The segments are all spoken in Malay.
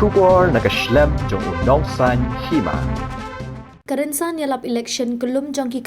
kubor nakaslem jong unongsan hima. Karensan yalap election kelum jong ki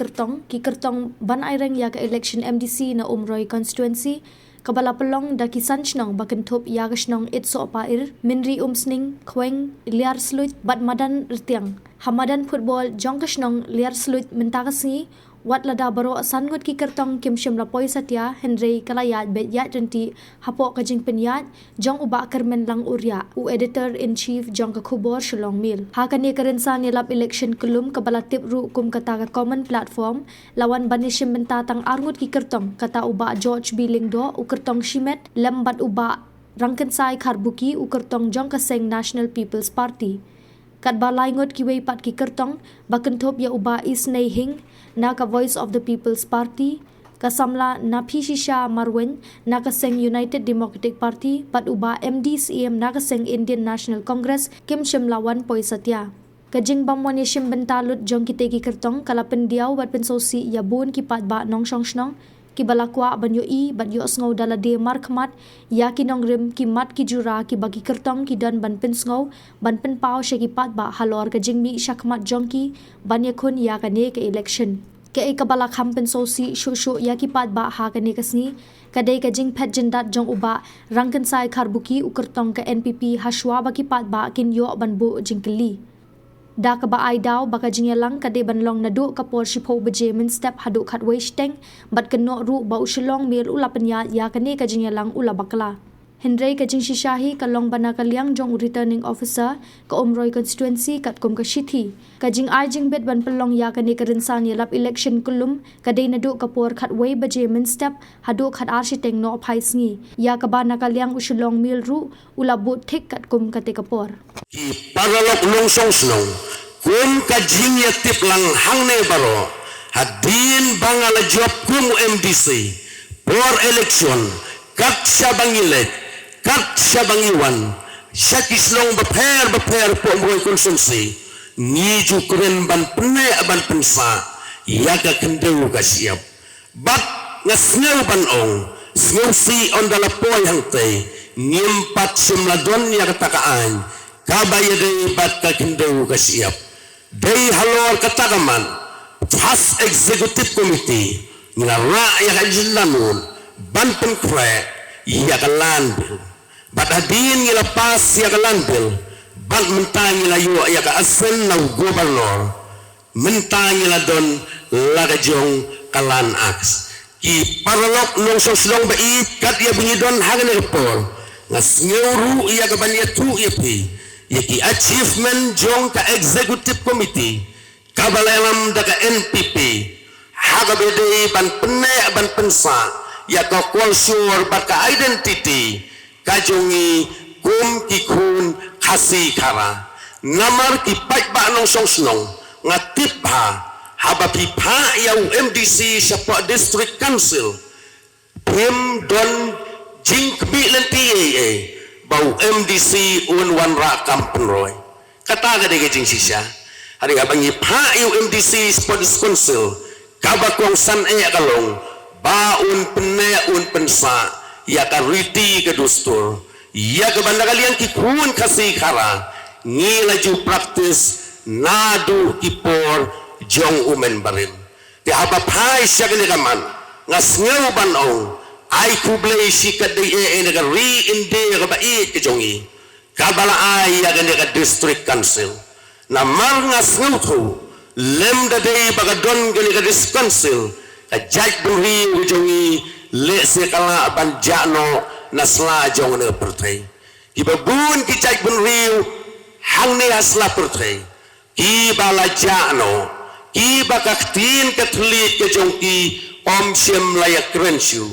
kertong ban aireng ya ke election MDC na Umroi constituency kabala pelong da kisan chnong bakentop ya gasnong itso pair minri umsning khweng liar slut bat madan rtiang hamadan football jong gasnong liar slut mentagasngi wat lada baro sangut ki kertong kim shim lapoi satya Henry kalayat bet yat renti hapo kajing penyat jong uba kermen lang urya u editor in chief jong ka khubor shalong mil hakani karensan yalap election kulum kabala tip ru kum kata ka common platform lawan banishim benta tang arngut ki kertong kata uba George Bilingdo u kertong shimet lembat uba rangkensai kharbuki u kertong jong ka seng National People's Party kat balai ngot ki wei pat ki kertong bakentop ya uba isnei hing na ka Voice of the People's Party kasamla na Pishisha Marwen na ka seng United Democratic Party pat uba MDCM na ka seng Indian National Congress kim shimlawan poi satya kajing bamwan yeshim bentalut jong kite ki kertong kala pendiaw bat pensosi ya bun ki pat ba nong shong shnong ki balakwa banyo i bat yo sngo dala de markmat ya ki nong rim ki mat ki jura ki bagi kertong ki dan ban pen sngo ban pen pau she ki pat ba halor kajing mi shakmat jong ki ban ya khun ya ka ne ke election ke e kabala kham pen sosi shu ya ki pat ba ha ka ne kasni kadai kajing phet jindat jong uba rangkan sai kharbuki u kertong ka NPP hashwa ba ki pat ba kin yo ban bu jingkeli da ka ba ai daw baka jingyalang kade banlong nadu kapor shipho beje min step hadu khat wasting bat keno ru ba ushilong mir ula penya ya kane ka jingyalang ula bakla Henry ka jing shishahi kalong bana kalyang jong returning officer ka Umroi constituency kat kum ka shithi ka jing ai jing bet ban pelong ya kane karensan yalap election kulum kade nadu kapor khat way beje min step hadu khat arshiteng no phaisngi ya ka bana kalyang ushilong mil ru ula but thik kat kum kate kapor ki paralok longsong snong kum ka jing ya tip lang hangne baro hadin bangala job kum MDC for election kat sabangilet kat sabangiwan sakislong baper po mo konsumsi ni jukren ban pene ban pensa ya ka kendeu ka siap bat ngasngeu ban ong si on dala poy hangte nimpat simladon ya katakaan kabayade bat ka kendeu ka siap dei halor katagaman fast executive committee ngara ya kajilanun ban penkre ya kalandil bat hadin ngila pas ya kalandil ban mentang ngila yu ya ka asen na gobernador mentang ngila don laga jong kalan aks ki paralok nong soslong ba kat ya bunyi don hagen repor ngas ngeuru ya ka banya tu ya pi ya ki achievement jong ka executive committee kabalalam daga NPP haga bede ban pene ban pensa ya ka kulsur bat ka identity kajongi kum kikun khasi khara namar ki pai ba nong song snong ngatip ha haba pi pha ya MDC sapa district council pim don jing bi len PAA bau MDC un wan ra kampenroy kata ga de jing sisa hari abang pha ya MDC sapa district council kabakong san kalong baun pene un pensa ya ka riti ke dustur ya ke banda kalian kikun kasih khara ngila ju praktis nadu kipor jong umen barin di haba pai syagene kaman ngas ngeu ban ong ai kublei sikade e nega ri inde ka bai ke jongi kabala ai ya gane ka district council na mar ngas ngeu thu lem dade bagadon gane ka district council ka jaj buri jongi le se kala ban jano nasla jong ne pertai ki babun ki jaj buri hang ne asla pertai ki bala jano ki bakaktin katlik ke jongki om shem layak renshu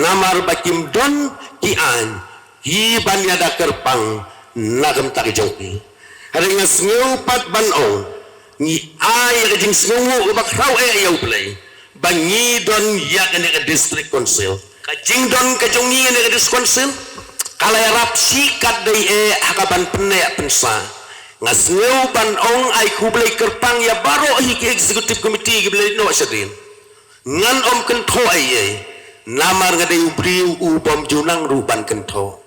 namar bakim don ki an ki banyada kerpang nagam tak jongki haringa sneu pat ban ong ni ay jing sneu ubak raw e yaw play bangi don yak ne district council kajing don kajongi ne district council kala rap sikat dei e hakaban pene pensa ngasngeu ban ong ai kublai kerpang ya baro hi ke executive committee giblai no sadin ngan om kentho ai namar ngade ubriu u bom junang ruban kentho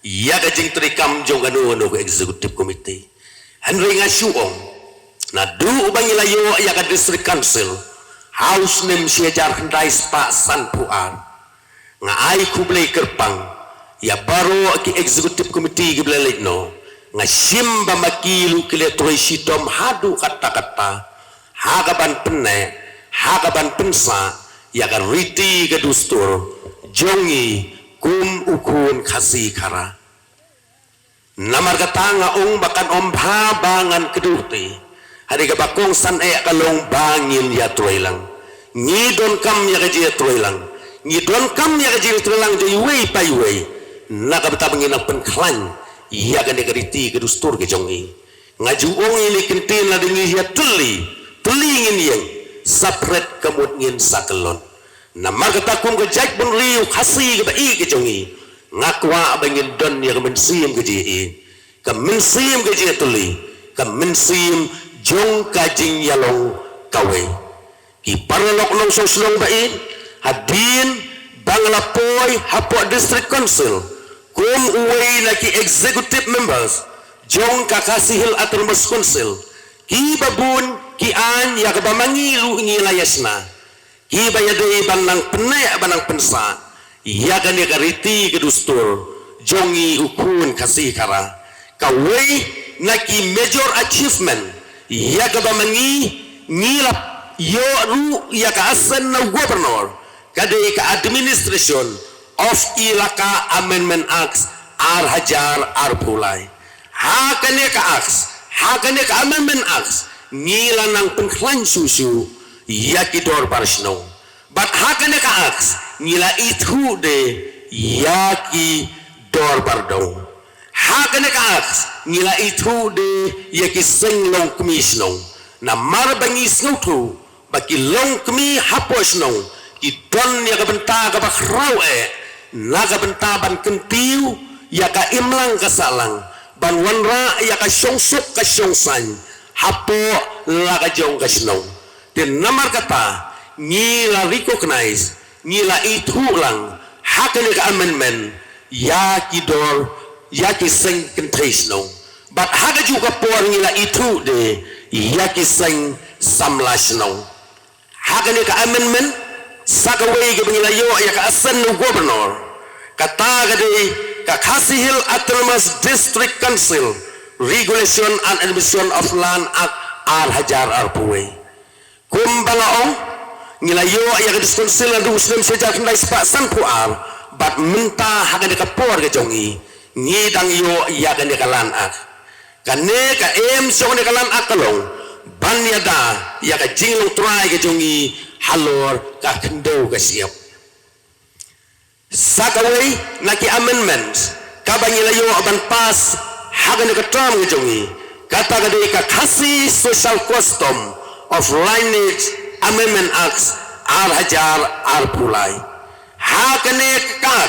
ya ka jing trikam jong anu ko executive committee Henry nga syuong na du ubang ilayo ya ka district council house nem siajar hendai spa san puar nga ay kublay kerpang ya baro ki executive committee giblalik no nga simba makilu kiletroy sitom hadu kata-kata hagaban penne hagaban pensa ya ka riti ka dustur jongi kum ukun kasih kara namar kata nga ong bakan bangan keduti hari ka bakong san kalong bangin ya troy lang ngidon kam ya ka jia troy lang ngidon kam ya ka jia troy lang joy way pay way nakabata banginang penklan iya kan negariti kedustur ke jongi ngajuong ini kentin la dengi ya tuli ngin yang sapret kemut ngin sakelon namar katakum ke jaj pun riu kasih ke bai ke jongi ngakwa bangin don ya kemensim ke ji kemensim ke ji tuli kemensim jong kajing yalong kawe ki parlok long soslong bai hadin banglapoy hapo district council kum uway laki executive members jong kakasihil atermus council ki babun ki an ya kabamangilu ngilayasna ki bayadai banang penaya banang pensa ya kan ya kariti kedustur jongi ukun kasih kara kawai naki major achievement ya kabamangi ngilap yo ru ya ka asan na governor kadai ka administration of Ilaka Amendment Acts Hajar Pulai hakane ka Amendment Acts ngila nang pengklan susu yakidor barsno but hakane ka Acts ngila itu de yaki dor bardong hakane ka Acts ngila itu de yaki senglong komisno na marbangis ngutu baki long kemi haposno idon ya kabenta ka bakrau naga bentaban kentiu ya ka imlang kasalang ban wanra ya ka syongsuk ka syongsan hapo laga jong ka snong din namar kata ngila recognize ngila itu lang hakane ka amendment ya kidor ya ki seng kentais nong but haga juga por ngila itu de ya ki seng samlas nong hakane ka amendment sakaway ke pengilayo ya ka asan no governor kata gade ka Kasihil Autonomous District Council Regulation and Admission of Land Act Hajar Puwe kumbangaong ngilayo ya ka council na muslim sejak hendai spa san puar bat menta haga de ka por ke jongi ngidang yo ya ka de ka land act kane ka song de ka land act kalong banyada ya ka jinglong try ke jongi halor ka kendo ka siap sakaway naki amendments kabangilayo aban pas hagan ka term ke jongi kata ka de ka kasi social custom of lineage amendment acts Hajar Pulai hakane ka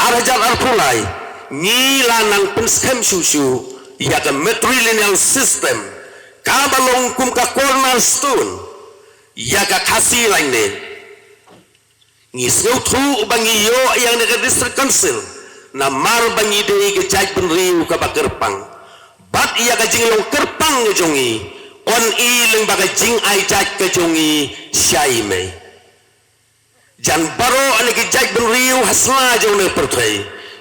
Hajar Pulai ngila nang penskem susu ya ka matrilineal system kabalong kum ka cornerstone ya ka kasi lain ngisau tu bangiyo yang nega district council na mar bangi de ke jaj penriu ka bakerpang bat iya ka jinglong kerpang ngejongi on iling baga jing ai jaj ke jongi syaime jan baro ane ke jaj penriu hasla jong ne pertrai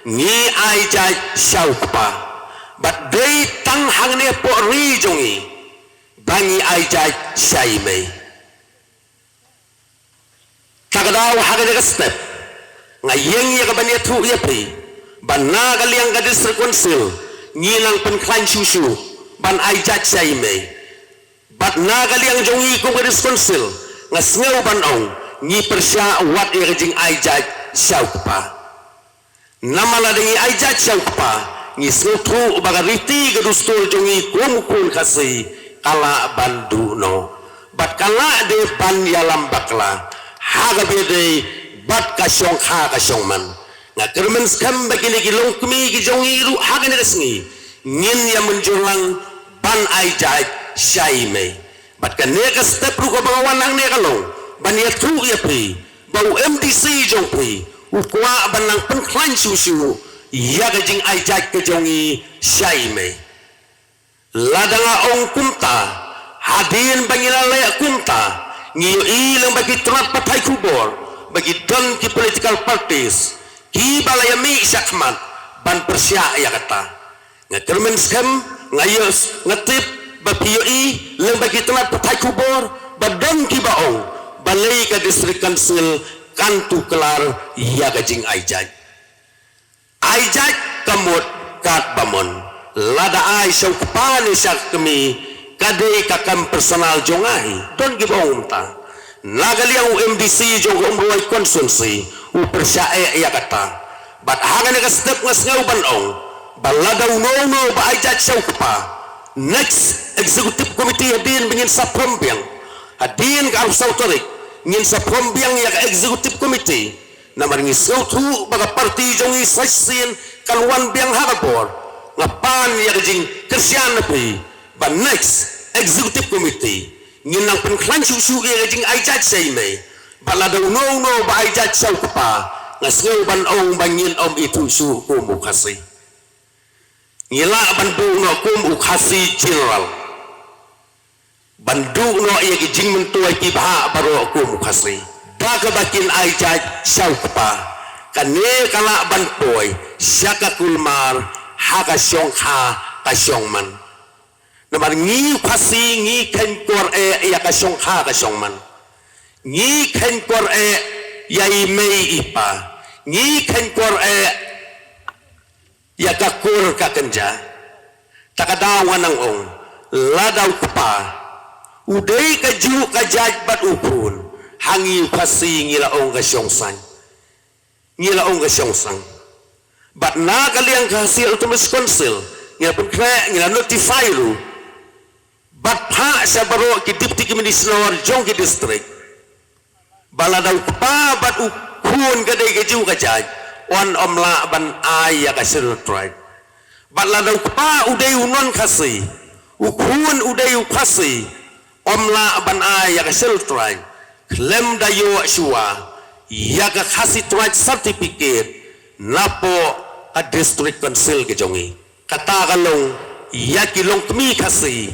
ni ai jaj syaukpa bat dei tang hang ne po ri jongi bangi ai jaj syaime kagadaw hagade ka step ngayeng ya kabanya tu ya pri banna kaliang ka district council ngilang penklan susu ban ai jaj syaime bat na kaliang jongi ko ka district council ngasngaw banong ni persya wat ya kajing ai jaj syaukpa namala dengi ai jaj syaukpa ni snutu bagariti ka dustur jongi kumkun kasi kala bandu no bat kala de ban yalam bakla haga bede bat kasyong ha kasyong man nga kermen skam bagini kilong kumi ki jongi ru haga ne kasngi ngin ya menjulang ban ai jaj syaime bat kan ne ka step ru ko bangawan ang ne kalong ban ya tu ya pri bau MDC jong pri ukwa banang penklan susu ya gajing ajak kejongi syai me ladanga ong kumta hadin bangila layak kumta ngiyo ilang bagi terat patai kubor bagi don ki political parties ki balayami syakmat ban persya ya kata ngakermen skam ngayos ngetip bapiyo lang bagi terat patai kubor badon ki baong balai ka distrik kansil kantu kelar ya gajing ajak kamut kat bamon lada ai syau kepani syak kemi kadai kakam personal jongai don gibong ta nagaliang MDC jong umroy konsunsi u persyae ya kata bat hagan ka step ngasngau banong baladaw no ba ajat syau kepa next executive committee hadin bingin sa prombiang hadin ka arus autorik ngin sa prombiang ya ka executive committee na maringi sautu baga parti jongi sasin kalwan biang hagapor ngapan ya kajing kersian napi ba next executive committee ngin nang penklan susu ya kajing aijat say may baladaw no ba aijat saw kapa ngasngaw ban ong bangin om itu su kumu kasi ngila bandu no kumu kasi general bandu no ya kajing mentuai kibha baro kumu kasi daga bakin aijat saw kapa kane kala banpoy syaka kulmar haka syong ha ka syong man namar ngi khasi ngi ken kor ya ka syong ha ka syong man ngi ken kor ya mei ipa ngi ken kor ya ka kur ka kenja takadawan ang ong ladaw kapa uday ka ju ka jaj bat ukun hangi khasi ngi laong ka syong san ngilaong ka siyang sang bat na kaliang kahasil tumis konsil ngila pagkaya ngila notify lu bat ha sa baro ki dipti kiminisnawar jong ki district baladaw pa bat ukun kaday kajung kajaj on omla ban aya kasil tribe baladaw pa uday unon kasi ukun uday ukasi omla ban aya kasil tribe klem dayo syua ya ka khasi tribe certificate napo a district council ke jongi kata kalong ya kilong kemi khasi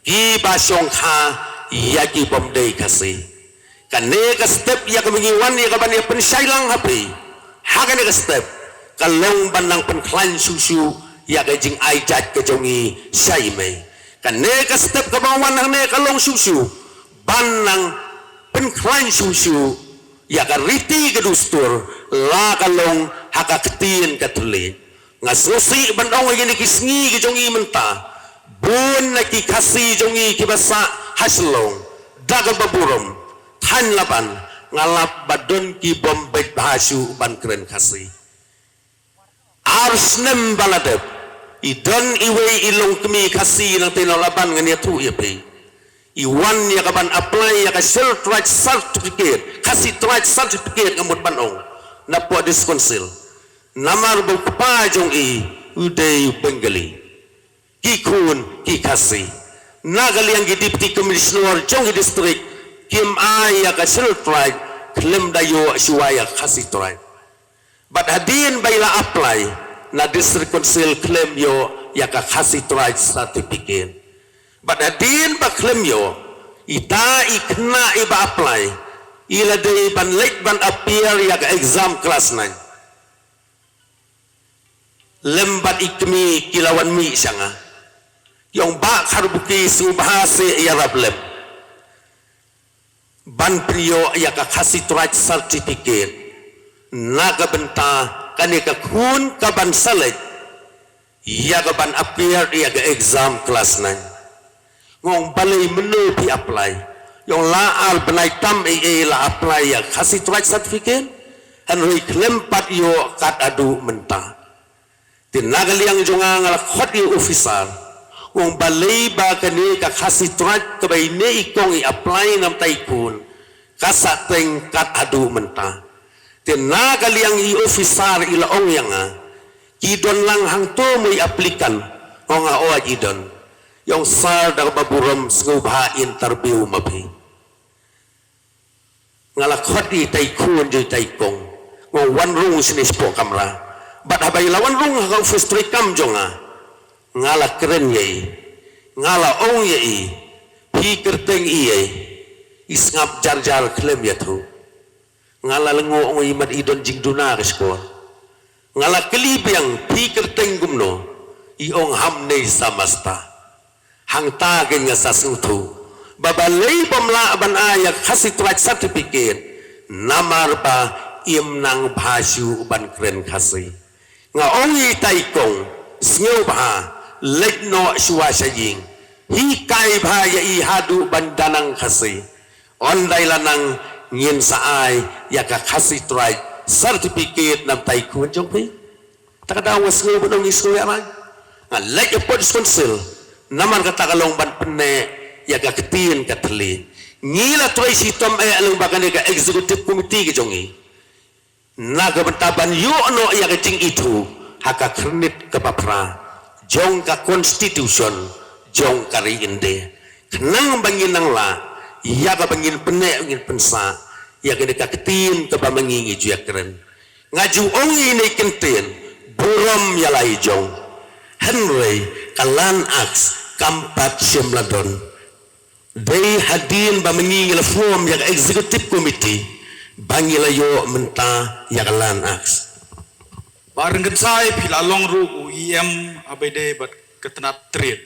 ki basyong kha ya ki bomdei khasi kane ka step ya ka mengiwan ya ka ban ya pensailang hapi hagan ka step kalong banang penklan susu ya ka jing aijat ke jongi sai mai kane ka step ka bawan ne kalong susu banang penklan susu ya ka riti kedustur la kalong hakaketin katuli ngasusi bandong gini kisngi kijongi menta bun na kikasi jongi kibasa haslong daga baburom tan laban ngalap badon ki bombay bahasu ban keren kasi arsnem baladep idon iwe ilong kemi kasi ng tinalaban ngania tu ipe iwan ya kaban apply ya ka self right certificate kasi right certificate ngamut banong na po diskonsil namar bukpa jong uday bengali kikun kikasi nagali ang dipti commissioner jong district kim aya ka self right klem dayo suwaya kasi right but hadin bayla apply na district council claim yo ya ka kasi right certificate but adin ba claim yo ita ikna iba apply ila day ban late ban appear ya ka exam class 9 lembat ikmi kilawan mi sanga yung ba karbuki subhase ya rablem ban priyo ya ka kasi right certificate naga benta kanika kun ka ban salit ya ka ban appear ya ka exam class 9 ngong balay menu pi apply yung laal banay tam la apply ya kasi right certificate hanoi klempat yo kat adu menta tinagaliang jonga ngala khot yo officer ngong balay ba kani ka kasi right kabay ne ikong i-apply nam taikun kasateng kat adu menta tinagaliang i officer ilaong yang kidon lang hang to mo'y aplikan ngong o ajidon yung sar daga baburam ngubha interview mabi ngalakot di taikun di taikong wan rung sinis po kamra bat habay lawan rung hakaw frustrate kam jonga ngala keren yai ngala ong yai hi kerteng iye isngap jar klem yatu ngala lengo ong imad idon jing duna kesko ngala kelibiang hi kerteng gumno iong hamne samasta hang tagen nga sasutu babalay pamla ban ayak hasit right certificate namar pa imnang bhasu ban kren khasi nga ongi taikong snyo ba lekno suwa saying hi kai bha ya i hadu bandanang khasi ondai lanang ngin saai ya ka khasi right certificate nam taikun jong pi takadaw snyo bunong isu ya man lek pod konsil namar ka takalong ban penne ya ka ketin katli ngila toy si tom alung bakane ka executive committee ke jongi naga bentaban yu no ya kecing itu haka krenit ke papra jong ka constitution jong kari inde kenang bangin nang la ya ka bangin pene ngin pensa ya kene ka ketin ke bamangingi ju ya keren ngaju ongi ni kentin buram ya lai jong Henry kalan aks kampat simladon day hadin bamangingi la form ya executive committee bangilayo menta yakalan aks bareng gensai pilalong ru UIM abede bat ketenat trade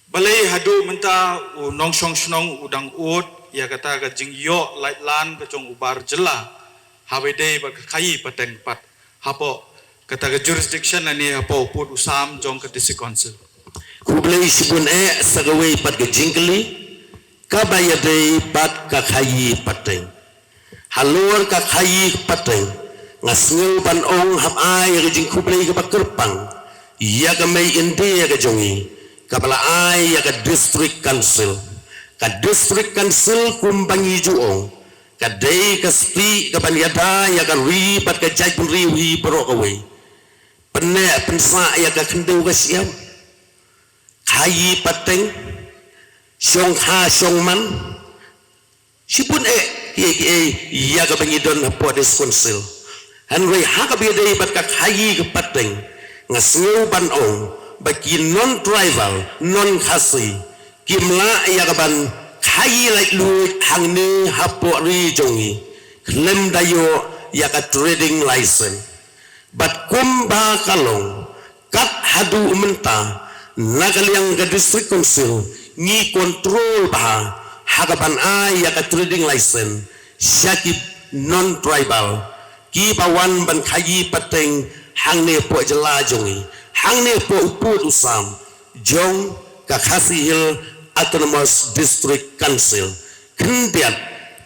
balai hadu menta u nongsong snong udang ut ya kata ka jing yo light lan ka jong ubar jela habede bat kai pateng pat hapo kata ka jurisdiction ani hapo put usam jong ka district council kublai sibun sagawe pat ka jingkli kabayade pat ka kai pateng halor ka khai pateng ngasngeu ban ong hap ai ka jing kublai ka pakerpang ya ka mai inde ka jongi ka bala ai ya ka district council kumbangi juong ka dei ka spi ka banyada ya ka ri pat ka jai pun ri wi pro ka we penne pensa ya ka kendeu ka siam khai pateng song ha song man sipun iya ka bangidon po des konsil hanway haka bidai bat ka khayi ka pateng nga sngu ban ong baki non tribal non khasi kimla iya ka ban khayi like lu hangne hapo ri jongi klem dayo ya ka trading license bat kumba kalong kat hadu menta nagaliang ka district council ni control ba hagapan ay ya ka trading license syakib non tribal ki pawan ban khayi pateng hangne po jela jongi hangne po uput usam jong ka Khasi Hill Autonomous District Council kendiat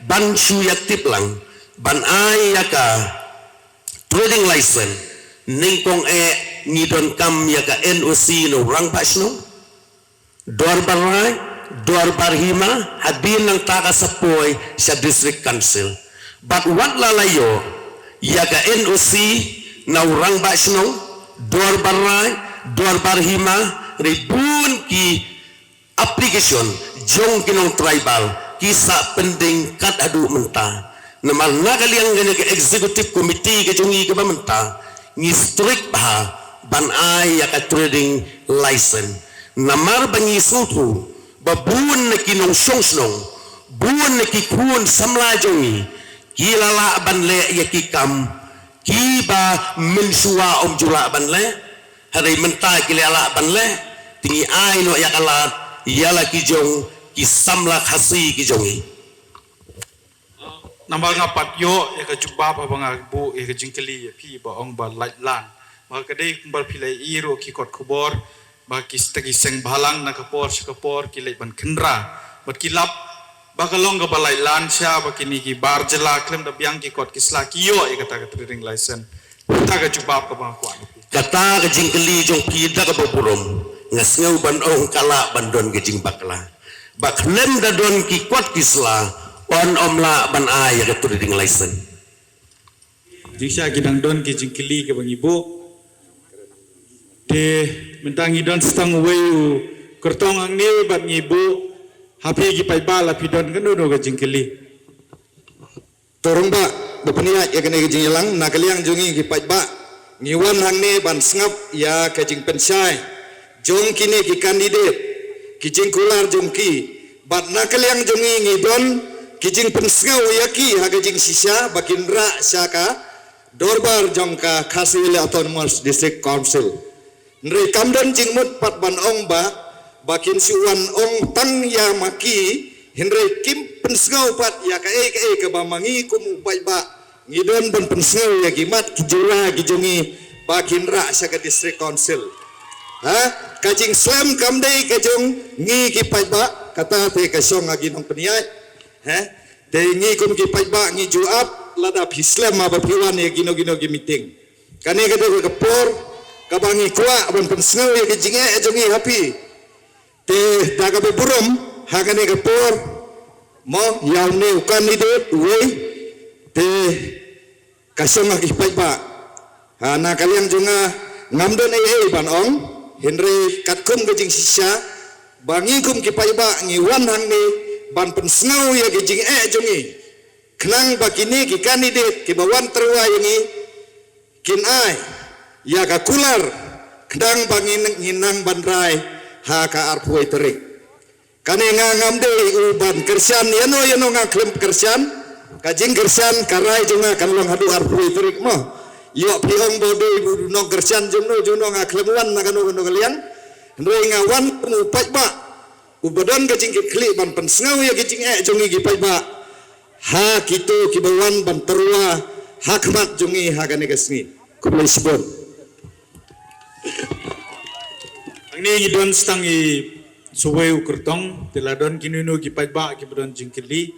ban suyak tiplang ban ay ya ka trading license ningkong ngidon kam ya ka NOC no rang pasno dor barai Dor barhima hadin ng takasapoy sa district council but what lalayo yaga NOC na urang basno dor baray dor barhima ribun ki application jong kinong tribal kisa pending kat adu menta namal nagaliang gani ka executive committee ka jongi ka menta ni strict ba ban ay yaga trading license namar bangi sutu babuan na kinong song buwan na kikun samla jongi kilala banle yakikam kiba mensua jula banle hari menta kilala banle tingi ay no yakalat yala kijong kisamla khasi kijongi nambal ngapat yo ya ka jubba pa bangagbu ya ka jingkeli ya pi ba ong ba lan maka kadai kumbal pilai iro ki kot kubor baki stagi seng balang na kapor kilai ban kendra bat kilap bakalong ka balai lan sya bakini ki bar jela klem da biang ki kot kisla kiyo e kata ka trading license kata ka jubab ka bang kuan kata ka jingkeli jong pida ka baburom ngasngau ban ong kala bandon ka jing bakla baklem da don ki kot kisla on omla ban ay ka trading license jisha gidang don ki jingkeli ka bang ibu de mentangi don stang weu kertong ang ni bat ngibu hapi gi pai bala pi don kan do ga jingkeli torong ba bapnia ya kene jing lang nakaliang jungi ki pajba ngiwan hangne ban sngap ya ka jing pensai jong kini ki kandidat ki jing kular jong ki bat nakaliang jungi ngidon ki jing pensngau ya ki ha ka jing sisa bakin ra syaka dorbar jong ka Khasi Autonomous District Council nre kamdan jing mut pat ban ong ba bakin suwan ong tang ya maki Henry Kim pensengau pat ya ka bamangi kumu ba ngidon ban pensengau ya gimat kijura gijongi bakin ra sa ka district council ha kajing slam kamdai kajong ngi ki ba kata te ka song agi nong peniai ha te ngi kum ki ba ngi juap lada Islam ma bapiwan ya gino gi meeting kane ka do ka por ka bangi kwa ban pensengau ya gijinge jongi happy te daga be burum hagane ka por mo yaw ne kandidat we te kasong agi ba na kalian junga ngamdon ai ban ong Henry katkum gejing sisa bangi kum ki ba ngi wan hang ne ban pensengau ya gejing jongi kenang bakini ki kandidat ki bawan terwa ini kin ai ya ka kular kedang bangin nginang bandrai ha ka arpuai terik kane ngamde uban kersian yano ngaklem kersian kajing kersian karai junga kanlong hadu arpuai terik mo yo piong bodo ibu no kersian juno ngaklem wan nakano kalian ndre ngawan upai ba ubadon kajing kli ban pensengau ya kajing jungi ki pai ba ha kitu kibawan ban terwa hakmat jungi ha kane kesni kumai sibon Ang ni don stangi suway ukurtong teladon kinunu gipaiba kibron jingkili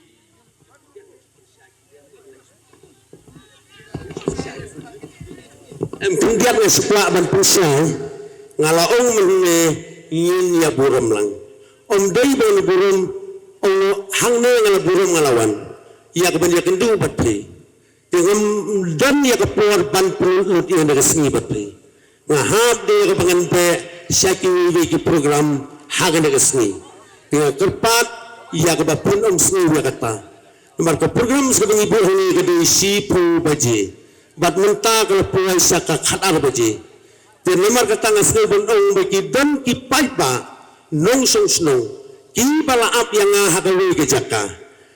Pengdiak na seplak ban pusa ngalaong mengne yin ya buram lang om day ban buram om hangne ngala buram ngalawan ya keban ya kendu batri dengan dan ya kepor ban perut yang dari seni batri ngahap dia kebangan pe syaki wiki program hagan dari seni dengan kerpat ya kebapun om seni ya kata nomor ke program sekarang ibu ini kedai si pu baje bat menta kalau puai saka khatar baje dan nomor kata ngasih bon ong bagi dan ki paipa nong song snow ki bala ap yang hagawe ke jaka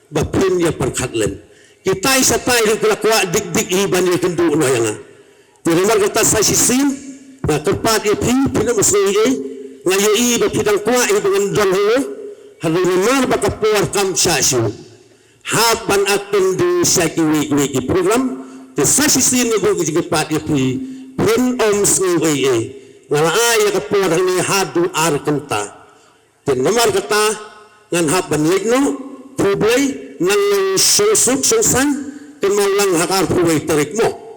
bapun ya perkhatlen kita isatai kelakwa dik iban ya kendu no yang di nomor kata sa sisin na kerpat ya pina musli ngayi bapidang kwa dengan don ho halu nomor bakapuar kam sasyu haban atun di saki wiki program di sa sisin ya bu kerpat ya pun om sui ngala ay kapuar ni hadu ar kenta di nomor kata ngan haban legno problay nang susuk susan kemaulang hakar puway tarik mo